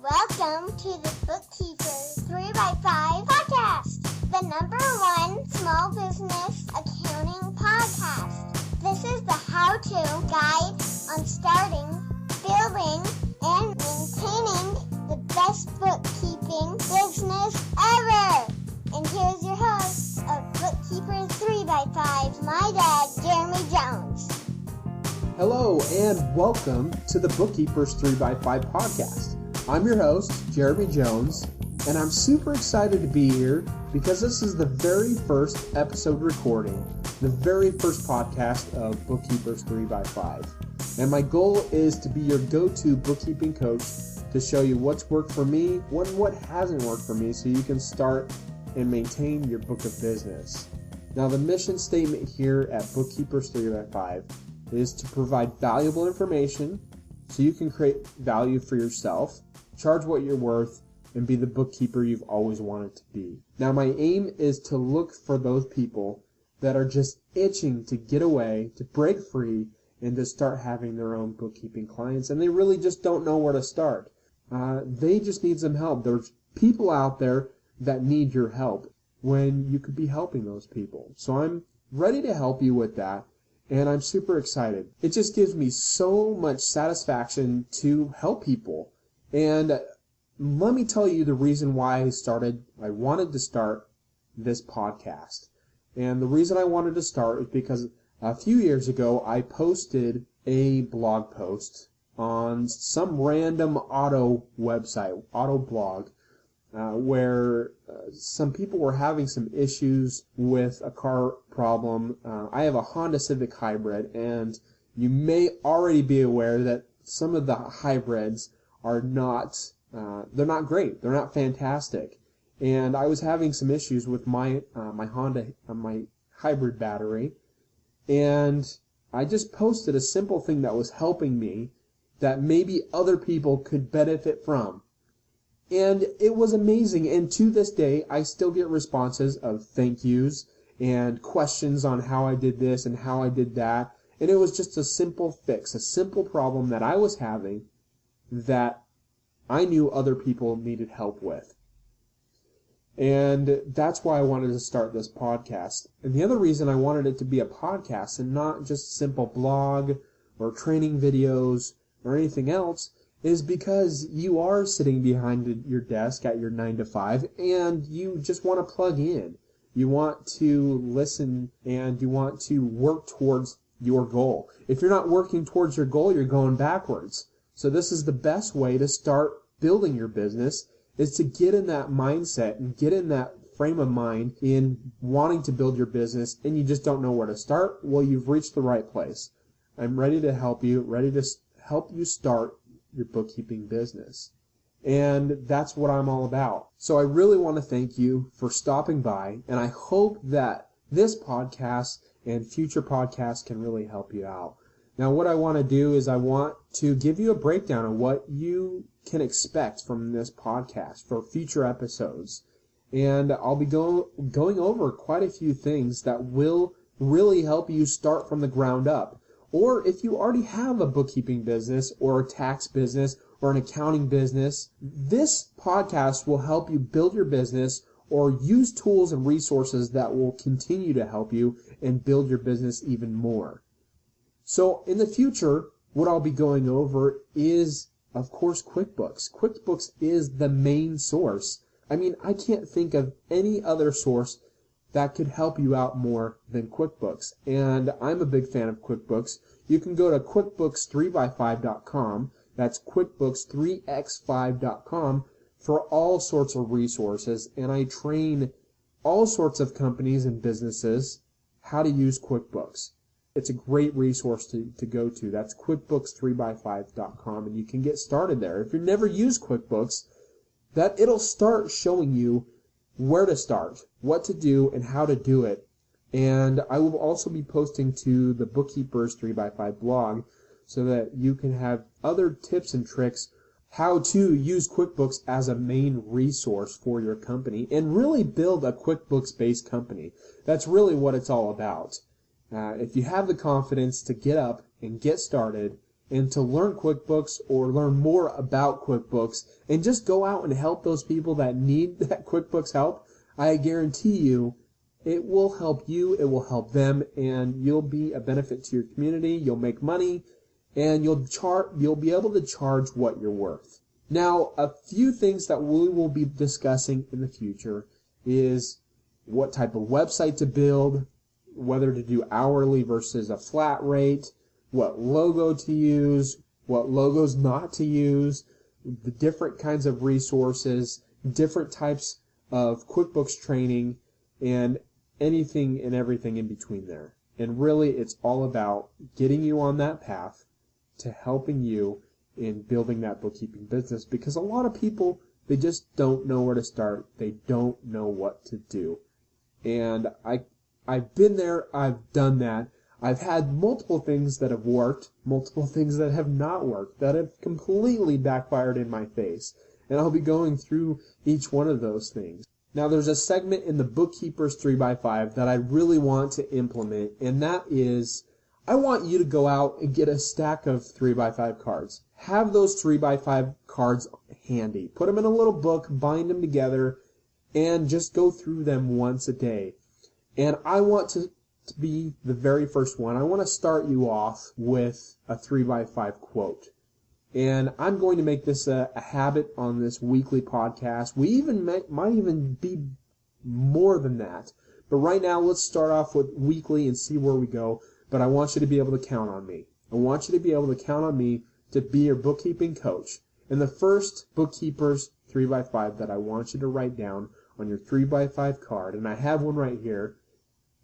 Welcome to the Bookkeepers 3x5 podcast, the #1 small business accounting podcast. This is the how-to guide on starting, building, and maintaining the best bookkeeping business ever. And here's your host of Bookkeepers 3x5, my dad, Jeremy Jones. Hello and welcome to the Bookkeepers 3x5 podcast. I'm your host, Jeremy Jones, and I'm super excited to be here because this is the very first episode recording, the very first podcast of Bookkeepers 3x5. And my goal is to be your go-to bookkeeping coach to show you what's worked for me, what hasn't worked for me, so you can start and maintain your book of business. Now, the mission statement here at Bookkeepers 3x5 is to provide valuable information so you can create value for yourself, charge what you're worth, and be the bookkeeper you've always wanted to be. Now, my aim is to look for those people that are just itching to get away, to break free, and to start having their own bookkeeping clients, and they really just don't know where to start. They just need some help. There's people out there that need your help when you could be helping those people. So I'm ready to help you with that, and I'm super excited. It just gives me so much satisfaction to help people. And let me tell you the reason why I wanted to start this podcast. And the reason I wanted to start is because a few years ago, I posted a blog post on some random auto website, auto blog, where some people were having some issues with a car problem. I have a Honda Civic Hybrid, and you may already be aware that some of the hybrids are not, they're not great. They're not fantastic. And I was having some issues with my Honda, my hybrid battery. And I just posted a simple thing that was helping me that maybe other people could benefit from. And it was amazing. And to this day, I still get responses of thank yous and questions on how I did this and how I did that. And it was just a simple fix, a simple problem that I was having that I knew other people needed help with. And that's why I wanted to start this podcast. And the other reason I wanted it to be a podcast and not just a simple blog or training videos or anything else is because you are sitting behind your desk at your 9 to 5 and you just want to plug in. You want to listen and you want to work towards your goal. If you're not working towards your goal, you're going backwards. So this is the best way to start building your business, is to get in that mindset and get in that frame of mind in wanting to build your business and you just don't know where to start. Well, you've reached the right place. I'm ready to help you, ready to help you start your bookkeeping business. And that's what I'm all about. So I really want to thank you for stopping by, and I hope that this podcast and future podcasts can really help you out. Now, what I want to do is I want to give you a breakdown of what you can expect from this podcast for future episodes. And I'll be going over quite a few things that will really help you start from the ground up. Or if you already have a bookkeeping business or a tax business or an accounting business, this podcast will help you build your business or use tools and resources that will continue to help you and build your business even more. So in the future, what I'll be going over is, of course, QuickBooks. QuickBooks is the main source. I mean, I can't think of any other source that could help you out more than QuickBooks. And I'm a big fan of QuickBooks. You can go to QuickBooks3x5.com. That's QuickBooks3x5.com for all sorts of resources. And I train all sorts of companies and businesses how to use QuickBooks. It's a great resource to go to. That's QuickBooks3x5.com, and you can get started there. If you've never used QuickBooks, it'll start showing you where to start, what to do, and how to do it. And I will also be posting to the Bookkeepers 3x5 blog so that you can have other tips and tricks how to use QuickBooks as a main resource for your company and really build a QuickBooks-based company. That's really what it's all about. If you have the confidence to get up and get started and to learn QuickBooks or learn more about QuickBooks and just go out and help those people that need that QuickBooks help, I guarantee you it will help you, it will help them, and you'll be a benefit to your community, you'll make money, and you'll be able to charge what you're worth. Now, a few things that we will be discussing in the future is what type of website to build, whether to do hourly versus a flat rate, what logo to use, what logos not to use, the different kinds of resources, different types of QuickBooks training, and anything and everything in between there. And really, it's all about getting you on that path to helping you in building that bookkeeping business, because a lot of people, they just don't know where to start. They don't know what to do. And I've been there, I've done that. I've had multiple things that have worked, multiple things that have not worked, that have completely backfired in my face. And I'll be going through each one of those things. Now, there's a segment in the Bookkeepers 3x5 that I really want to implement, and that is, I want you to go out and get a stack of 3x5 cards. Have those 3x5 cards handy. Put them in a little book, bind them together, and just go through them once a day. And I want to be the very first one. I want to start you off with a 3x5 quote. And I'm going to make this a habit on this weekly podcast. We even might even be more than that. But right now, let's start off with weekly and see where we go. But I want you to be able to count on me. I want you to be able to count on me to be your bookkeeping coach. And the first Bookkeepers 3x5 that I want you to write down on your 3x5 card, and I have one right here,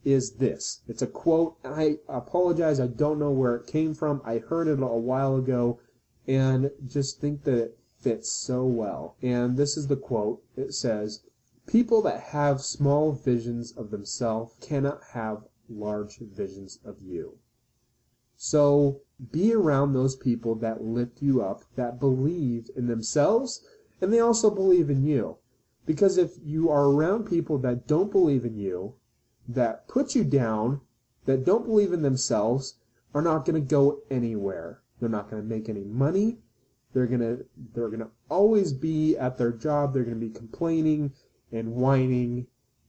is this. It's a quote. I apologize, I don't know where it came from. I heard it a while ago and just think that it fits so well. And this is the quote. It says, "People that have small visions of themselves cannot have large visions of you." So be around those people that lift you up, that believe in themselves, and they also believe in you. Because if you are around people that don't believe in you, that put you down, that don't believe in themselves, are not going to go anywhere. They're not going to make any money. They're going to always be at their job. They're going to be complaining and whining,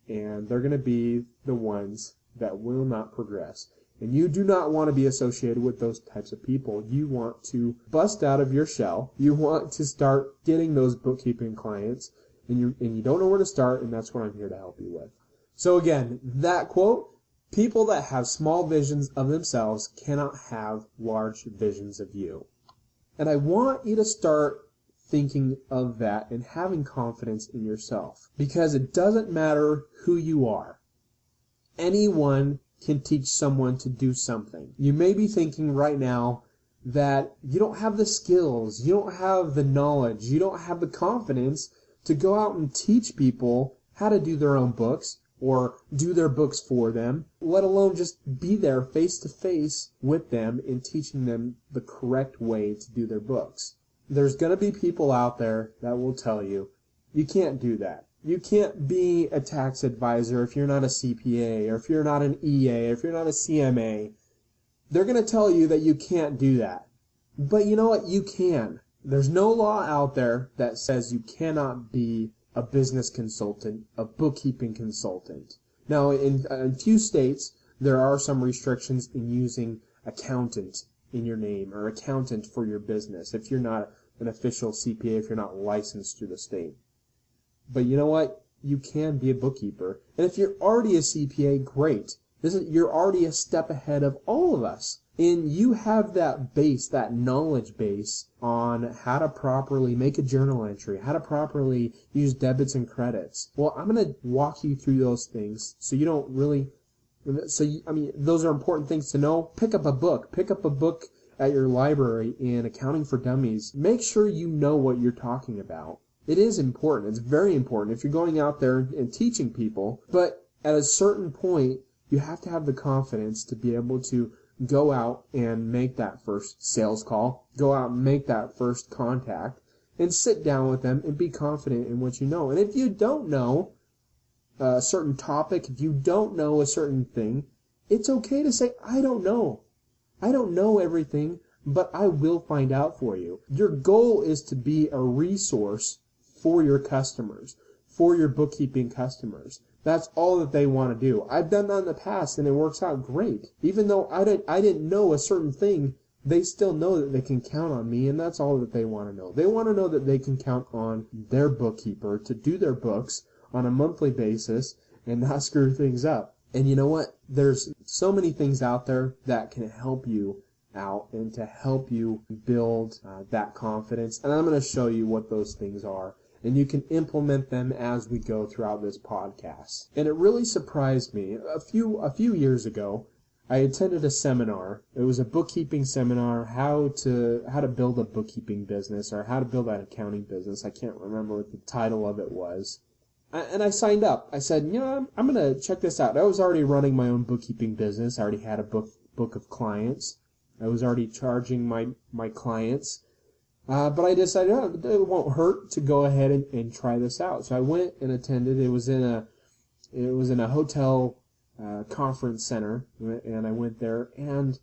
and they're going to be the ones that will not progress. And you do not want to be associated with those types of people. You want to bust out of your shell. You want to start getting those bookkeeping clients, and you don't know where to start, and that's what I'm here to help you with. So again, that quote, people that have small visions of themselves cannot have large visions of you. And I want you to start thinking of that and having confidence in yourself, because it doesn't matter who you are. Anyone can teach someone to do something. You may be thinking right now that you don't have the skills, you don't have the knowledge, you don't have the confidence to go out and teach people how to do their own books or do their books for them, let alone just be there face to face with them and teaching them the correct way to do their books. There's going to be people out there that will tell you, you can't do that. You can't be a tax advisor if you're not a CPA, or if you're not an EA, or if you're not a CMA. They're going to tell you that you can't do that. But you know what? You can. There's no law out there that says you cannot be a business consultant, a bookkeeping consultant. Now, in a few states, there are some restrictions in using accountant in your name, or accountant for your business, if you're not an official CPA, if you're not licensed through the state. But you know what? You can be a bookkeeper. And if you're already a CPA, great. You're already a step ahead of all of us. And you have that base, that knowledge base on how to properly make a journal entry, how to properly use debits and credits. Well, I'm going to walk you through those things so you don't really... those are important things to know. Pick up a book. Pick up a book at your library in Accounting for Dummies. Make sure you know what you're talking about. It is important. It's very important if you're going out there and teaching people. But at a certain point, you have to have the confidence to be able to go out and make that first sales call, go out and make that first contact, and sit down with them and be confident in what you know. And if you don't know a certain topic, if you don't know a certain thing, it's okay to say, I don't know. I don't know everything, but I will find out for you. Your goal is to be a resource for your customers, for your bookkeeping customers. That's all that they want to do. I've done that in the past, and it works out great. Even though I didn't know a certain thing, they still know that they can count on me, and that's all that they want to know. They want to know that they can count on their bookkeeper to do their books on a monthly basis and not screw things up. And you know what? There's so many things out there that can help you out and to help you build that confidence. And I'm going to show you what those things are. And you can implement them as we go throughout this podcast. And it really surprised me. A few years ago, I attended a seminar. It was a bookkeeping seminar, how to build a bookkeeping business or how to build an accounting business. I can't remember what the title of it was. And I signed up. I said, I'm going to check this out. I was already running my own bookkeeping business. I already had a book of clients. I was already charging my clients. But I decided it won't hurt to go ahead and try this out. So I went and attended. It was in a hotel conference center, and I went there, and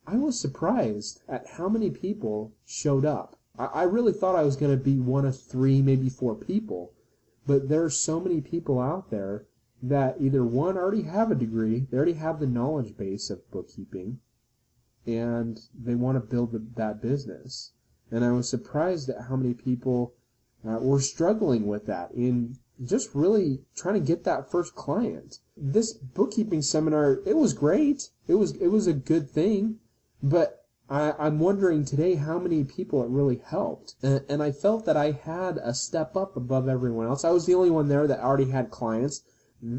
I was surprised at how many people showed up. I really thought I was going to be one of 3, maybe 4 people, but there's so many people out there that either one already have a degree, they already have the knowledge base of bookkeeping, and they want to build that business. And I was surprised at how many people were struggling with that in just really trying to get that first client. This bookkeeping seminar, it was great. It was a good thing, but I'm wondering today how many people it really helped. And I felt that I had a step up above everyone else. I was the only one there that already had clients.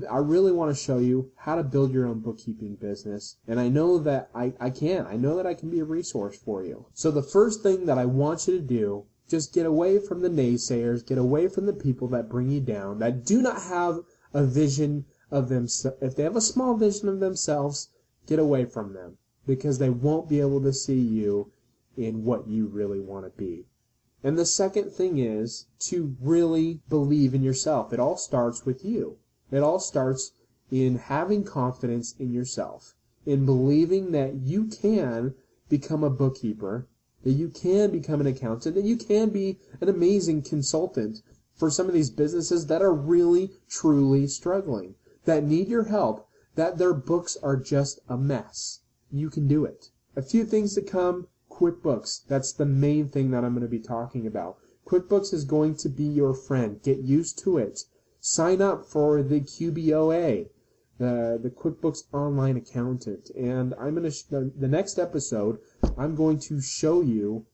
I really want to show you how to build your own bookkeeping business, and I know that I can. I know that I can be a resource for you. So the first thing that I want you to do, just get away from the naysayers, get away from the people that bring you down, that do not have a vision of themselves. If they have a small vision of themselves, get away from them, because they won't be able to see you in what you really want to be. And the second thing is to really believe in yourself. It all starts with you. It all starts in having confidence in yourself, in believing that you can become a bookkeeper, that you can become an accountant, that you can be an amazing consultant for some of these businesses that are really, truly struggling, that need your help, that their books are just a mess. You can do it. A few things to come. QuickBooks. That's the main thing that I'm going to be talking about. QuickBooks is going to be your friend. Get used to it. Sign up for the QBOA, the QuickBooks Online Accountant, and I'm going to the next episode. I'm going to show you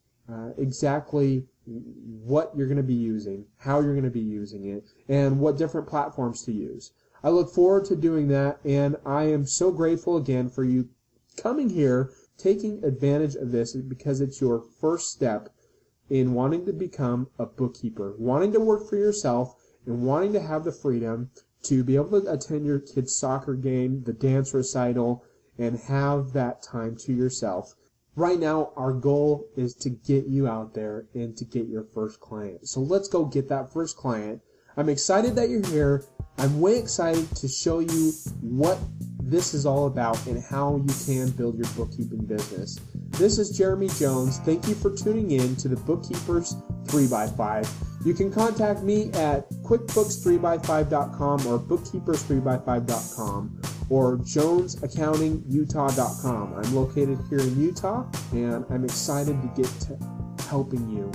exactly what you're going to be using, how you're going to be using it, and what different platforms to use. I look forward to doing that, and I am so grateful again for you coming here, taking advantage of this, because it's your first step in wanting to become a bookkeeper, wanting to work for yourself, and wanting to have the freedom to be able to attend your kid's soccer game, the dance recital, and have that time to yourself. Right now, our goal is to get you out there and to get your first client. So let's go get that first client. I'm excited that you're here. I'm way excited to show you what this is all about and how you can build your bookkeeping business. This is Jeremy Jones. Thank you for tuning in to the Bookkeepers 3x5. You can contact me at quickbooks3x5.com or bookkeepers3x5.com or jonesaccountingutah.com. I'm located here in Utah, and I'm excited to get to helping you.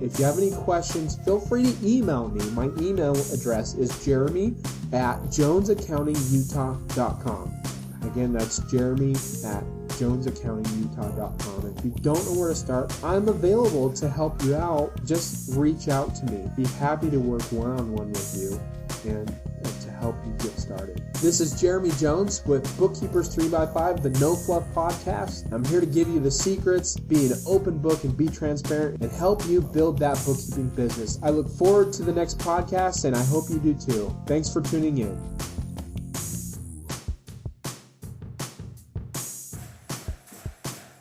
If you have any questions, feel free to email me. My email address is jeremy@jonesaccountingutah.com. Again, that's jeremy@jonesaccountingutah.com. If you don't know where to start, I'm available to help you out. Just reach out to me. Be happy to work one-on-one with you and to help you get started. This is Jeremy Jones with Bookkeepers 3x5, the No Fluff Podcast. I'm here to give you the secrets, be an open book and be transparent, and help you build that bookkeeping business. I look forward to the next podcast, and I hope you do too. Thanks for tuning in.